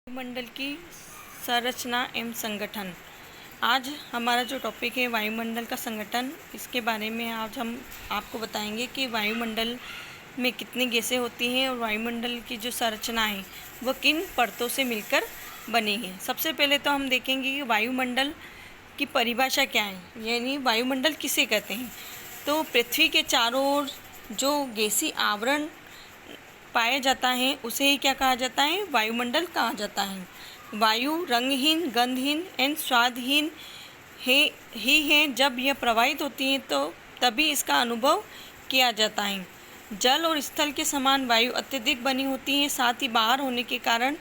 वायुमंडल की संरचना एवं संगठन। आज हमारा जो टॉपिक है वायुमंडल का संगठन, इसके बारे में आज हम आपको बताएंगे कि वायुमंडल में कितनी गैसें होती हैं और वायुमंडल की जो संरचना है वह किन परतों से मिलकर बनी है। सबसे पहले तो हम देखेंगे कि वायुमंडल की परिभाषा क्या है, यानी वायुमंडल किसे कहते हैं। तो पृथ्वी के चारों ओर जो गैसीय आवरण पाया जाता है उसे ही क्या कहा जाता है, वायुमंडल कहा जाता है। वायु रंगहीन, गंधहीन एवं स्वादहीन है। जब यह प्रवाहित होती है तो तभी इसका अनुभव किया जाता है। जल और स्थल के समान वायु अत्यधिक बनी होती है, साथ ही बाहर होने के कारण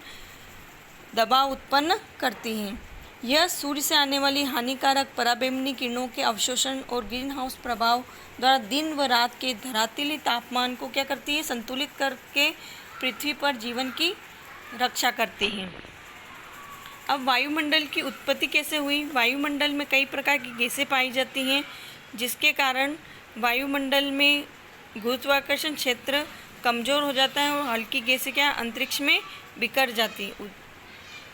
दबाव उत्पन्न करती हैं। यह सूर्य से आने वाली हानिकारक पराबैंगनी किरणों के अवशोषण और ग्रीन हाउस प्रभाव द्वारा दिन व रात के धरातलीय तापमान को क्या करती है, संतुलित करके पृथ्वी पर जीवन की रक्षा करती है। अब वायुमंडल की उत्पत्ति कैसे हुई। वायुमंडल में कई प्रकार की गैसें पाई जाती हैं, जिसके कारण वायुमंडल में गुरुत्वाकर्षण क्षेत्र कमज़ोर हो जाता है और हल्की गैसें क्या अंतरिक्ष में बिखर जाती।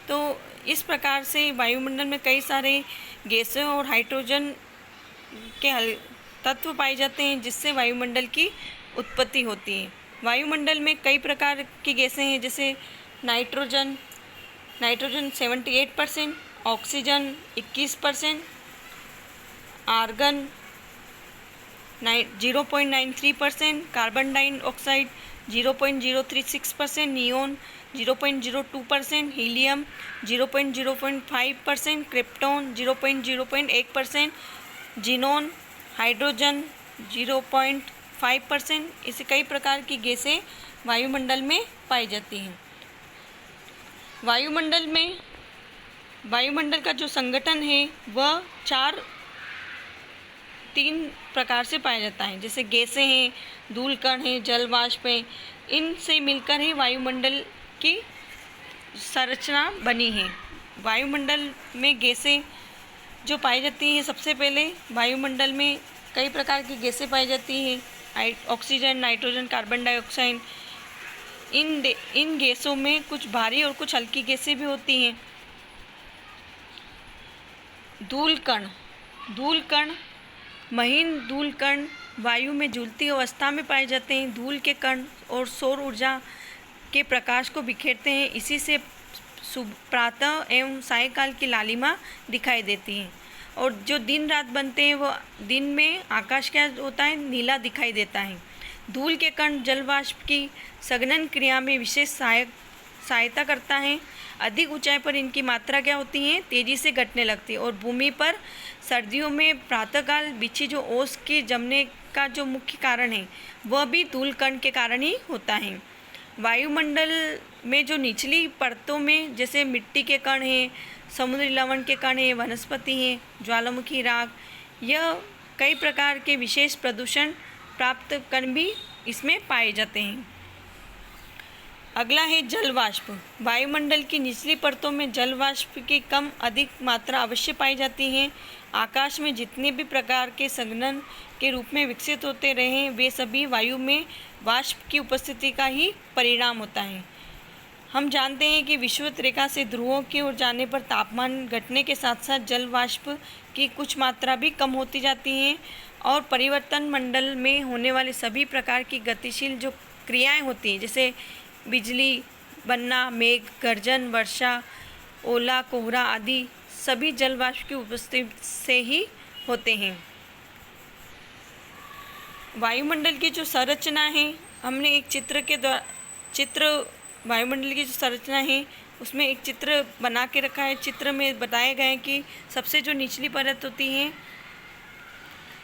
तो इस प्रकार से वायुमंडल में कई सारे गैसें और हाइड्रोजन के तत्व पाए जाते हैं, जिससे वायुमंडल की उत्पत्ति होती है। वायुमंडल में कई प्रकार की गैसें हैं, जैसे nitrogen 78%, oxygen 21%, argon 0.93%, carbon dioxide 0.036%, neon 0.02%, helium 0.05%, krypton 0.01%, xenon hydrogen 0.5%। इसे कई प्रकार की गैसें वायुमंडल में पाई जाती हैं। वायुमंडल का जो संगठन है वह तीन प्रकार से पाया जाता है, जैसे गैसें हैं, धूल कण हैं, जल वाष्प हैं। इनसे मिलकर ही वायुमंडल की संरचना बनी है। वायुमंडल में गैसें जो पाई जाती हैं, सबसे पहले वायुमंडल में कई प्रकार की गैसें पाई जाती हैं, ऑक्सीजन, नाइट्रोजन, कार्बन डाइऑक्साइड। इन गैसों में कुछ भारी और कुछ हल्की गैसें भी होती हैं। धूल कण महीन धूल कण वायु में झूलती अवस्था में पाए जाते हैं। धूल के कण और सौर ऊर्जा के प्रकाश को बिखेरते हैं, इसी से प्रातः एवं सायंकाल की लालिमा दिखाई देती है। और जो दिन रात बनते हैं वो दिन में आकाश क्या होता है, नीला दिखाई देता है। धूल के कण जल वाष्प की संघनन क्रिया में विशेष सहायता करता है। अधिक ऊंचाई पर इनकी मात्रा क्या होती है, तेजी से घटने लगती है। और भूमि पर सर्दियों में प्रातःकाल बिछी जो ओस के जमने का जो मुख्य कारण है वह भी धूल कण के कारण ही होता है। वायुमंडल में जो निचली परतों में जैसे मिट्टी के कण हैं, समुद्री लवण के कण हैं, वनस्पति हैं, ज्वालामुखी राख, यह कई प्रकार के विशेष प्रदूषण प्राप्त कण भी इसमें पाए जाते हैं। अगला है जल वाष्प। वायुमंडल की निचली परतों में जल वाष्प की कम अधिक मात्रा अवश्य पाई जाती है। आकाश में जितने भी प्रकार के संघनन के रूप में विकसित होते रहे हैं वे सभी वायु में वाष्प की उपस्थिति का ही परिणाम होता है। हम जानते हैं कि विषुवत रेखा से ध्रुवों की ओर जाने पर तापमान घटने के साथ साथ जल वाष्प की कुछ मात्रा भी कम होती जाती है और परिवर्तन मंडल में होने वाले सभी प्रकार की गतिशील जो क्रियाएं होती हैं, जैसे बिजली बनना, मेघ गर्जन, वर्षा, ओला, कोहरा आदि सभी जल वाष्प की उपस्थिति से ही होते हैं। वायुमंडल की जो संरचना है, हमने एक चित्र वायुमंडल की जो संरचना है उसमें एक चित्र बना के रखा है। चित्र में बताया गया है कि सबसे जो निचली परत होती है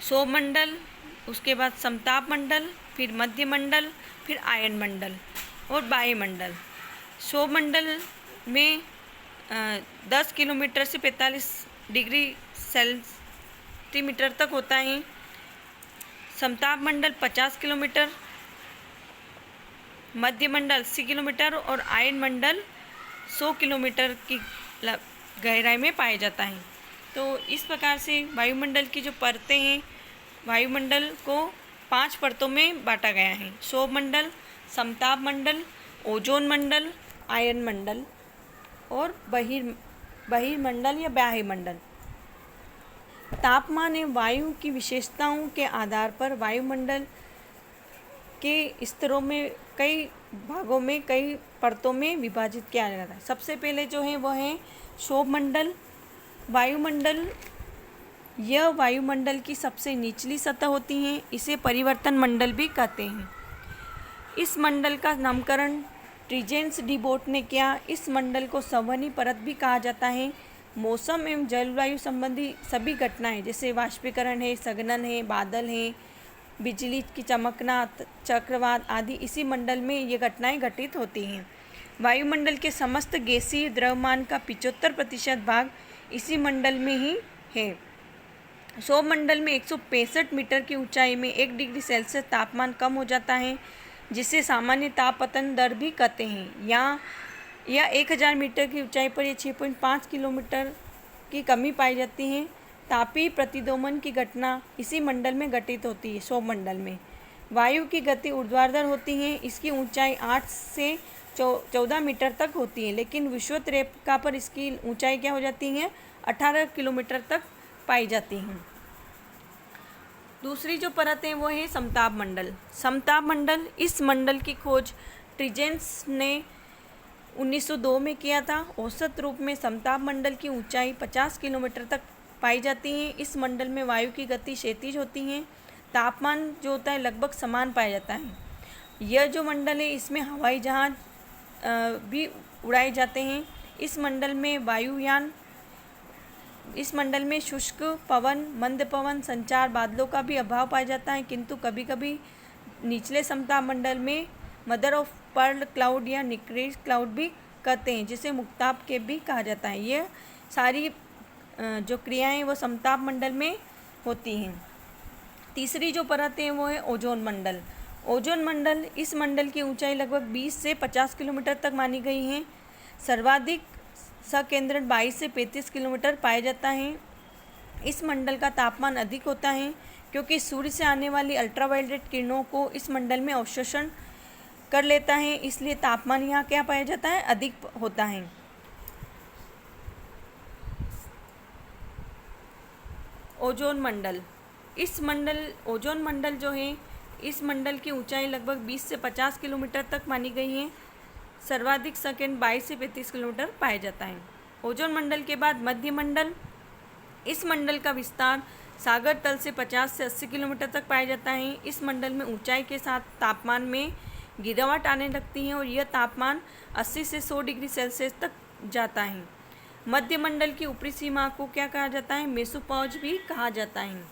सौरमंडल, उसके बाद समताप मंडल, फिर मध्य मंडल, फिर आयन मंडल और वायुमंडल। सौरमंडल में 10 किलोमीटर से 45 डिग्री सेंटीमीटर तक होता है। समताप मंडल 50 किलोमीटर, मध्य मंडल 80 किलोमीटर और आयन मंडल 100 किलोमीटर की गहराई में पाया जाता है। तो इस प्रकार से वायुमंडल की जो परतें हैं, वायुमंडल को 5 परतों में बांटा गया है। सौरमंडल, समताप मंडल, ओजोन मंडल, आयन मंडल। और बहिर्मंडल या बाह्यमंडल। तापमान एवं वायु की विशेषताओं के आधार पर वायुमंडल के स्तरों में कई भागों में, कई परतों में विभाजित किया जाता है। सबसे पहले जो है वह है क्षोभमंडल। वायुमंडल, यह वायुमंडल की सबसे निचली सतह होती है। इसे परिवर्तन मंडल भी कहते हैं। इस मंडल का नामकरण ट्रीजेंस डी बोट ने किया। इस मंडल को संवहनी परत भी कहा जाता है। मौसम एवं जलवायु संबंधी सभी घटनाएं जैसे वाष्पीकरण है, सघनन है, बादल है, बिजली की चमकना, चक्रवात आदि इसी मंडल में ये घटनाएं घटित होती हैं। वायुमंडल के समस्त गैसीय द्रव्यमान का 75% भाग इसी मंडल में ही है। क्षोभमंडल में 165 मीटर की ऊंचाई में 1 डिग्री सेल्सियस तापमान कम हो जाता है, जिसे सामान्य तापपतन दर भी कहते हैं। या 1000 मीटर की ऊंचाई पर यह 6.5 किलोमीटर की कमी पाई जाती है। तापीय प्रतिदोमन की घटना इसी मंडल में घटित होती है। क्षोभमंडल में वायु की गति ऊर्ध्वाधर होती है। इसकी ऊंचाई 8 से 14 मीटर तक होती है, लेकिन विषुवत रेखा पर इसकी ऊंचाई क्या हो जाती है, 18 किलोमीटर तक पाई जाती हैं। दूसरी जो परत है वो है समताप मंडल। समताप मंडल, इस मंडल की खोज ट्रीजेंस ने 1902 में किया था। औसत रूप में समताप मंडल की ऊंचाई 50 किलोमीटर तक पाई जाती है। इस मंडल में वायु की गति क्षैतिज होती है। तापमान जो होता है लगभग समान पाया जाता है। यह जो मंडल है इसमें हवाई जहाज भी उड़ाए जाते हैं। इस मंडल में शुष्क पवन, मंद पवन, संचार, बादलों का भी अभाव पाया जाता है, किंतु कभी कभी निचले समताप मंडल में मदर ऑफ पर्ल क्लाउड या निक्रेस क्लाउड भी कहते हैं, जिसे मुक्ताप के भी कहा जाता है। यह सारी जो क्रियाएं वो समताप मंडल में होती हैं। तीसरी जो परत है वो है ओजोन मंडल। ओजोन मंडल, इस मंडल की ऊंचाई लगभग 20 से 50 किलोमीटर तक मानी गई है। सर्वाधिक सकेंद्रण 22 से 35 किलोमीटर पाया जाता है। इस मंडल का तापमान अधिक होता है क्योंकि सूर्य से आने वाली अल्ट्रावायलेट किरणों को इस मंडल में अवशोषण कर लेता है, इसलिए तापमान यहाँ क्या पाया जाता है, अधिक होता है। ओजोन मंडल, ओजोन मंडल जो है इस मंडल की ऊंचाई लगभग 20 से 50 किलोमीटर तक मानी गई है। सर्वाधिक सेकंड 22 से 35 किलोमीटर पाया जाता है। ओजोन मंडल के बाद मध्य मंडल, इस मंडल का विस्तार सागर तल से 50 से 80 किलोमीटर तक पाया जाता है। इस मंडल में ऊंचाई के साथ तापमान में गिरावट आने लगती है और यह तापमान 80 से 100 डिग्री सेल्सियस तक जाता है। मध्य मंडल की ऊपरी सीमा को क्या कहा जाता है, मेसोपॉज भी कहा जाता है।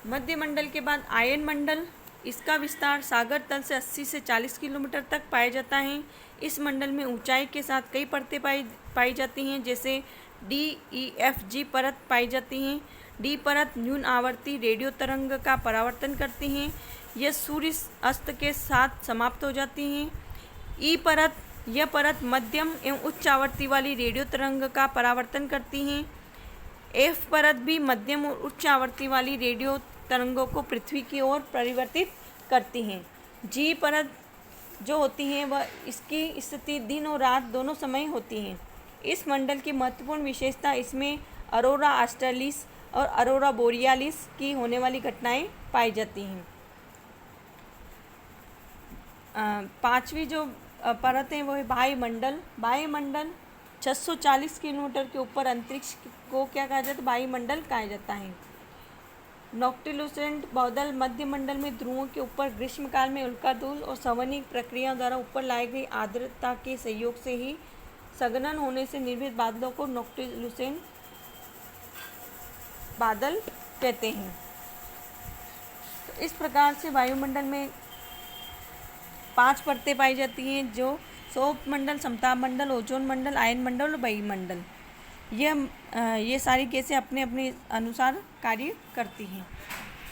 मध्य मंडल के बाद आयन मंडल, इसका विस्तार सागर तल से 80 से 40 किलोमीटर तक पाया जाता है। इस मंडल में ऊंचाई के साथ कई परतें पाई जाती हैं, जैसे DEFG परत पाई जाती हैं। डी परत न्यून आवर्ती रेडियो तरंग का परावर्तन करती हैं। यह सूर्य अस्त के साथ समाप्त हो जाती हैं। ई परत, यह परत मध्यम एवं उच्च आवृत्ति वाली रेडियो तरंग का परावर्तन करती हैं। एफ परत भी मध्यम और उच्च आवृत्ति वाली रेडियो तरंगों को पृथ्वी की ओर परिवर्तित करती हैं। जी परत जो होती हैं वह इसकी स्थिति दिन और रात दोनों समय होती हैं। इस मंडल की महत्वपूर्ण विशेषता इसमें अरोरा ऑस्ट्रेलिस और अरोरा बोरियालिस की होने वाली घटनाएं पाई जाती हैं। पांचवी जो परत है वो है वायुमंडल। वायुमंडल 640 किलोमीटर के ऊपर अंतरिक्ष को क्या कहा जाता है, वायुमंडल कहा जाता है। नॉक्टिलुसेंट बादल मध्य मंडल में ध्रुवों के ऊपर ग्रीष्मकाल में उल्काधूल और संवहनी प्रक्रियाओं द्वारा ऊपर लाई गई आर्द्रता के सहयोग से ही संघनन होने से निर्मित बादलों को नॉक्टिलुसेंट बादल कहते हैं। तो इस प्रकार से वायुमंडल में 5 परतें पाई जाती हैं, जो क्षोभ मंडल, समताप मंडल, ओजोन मंडल, आयन मंडल और वायुमंडल। ये सारी गैसें अपने अपने अनुसार कार्य करती हैं।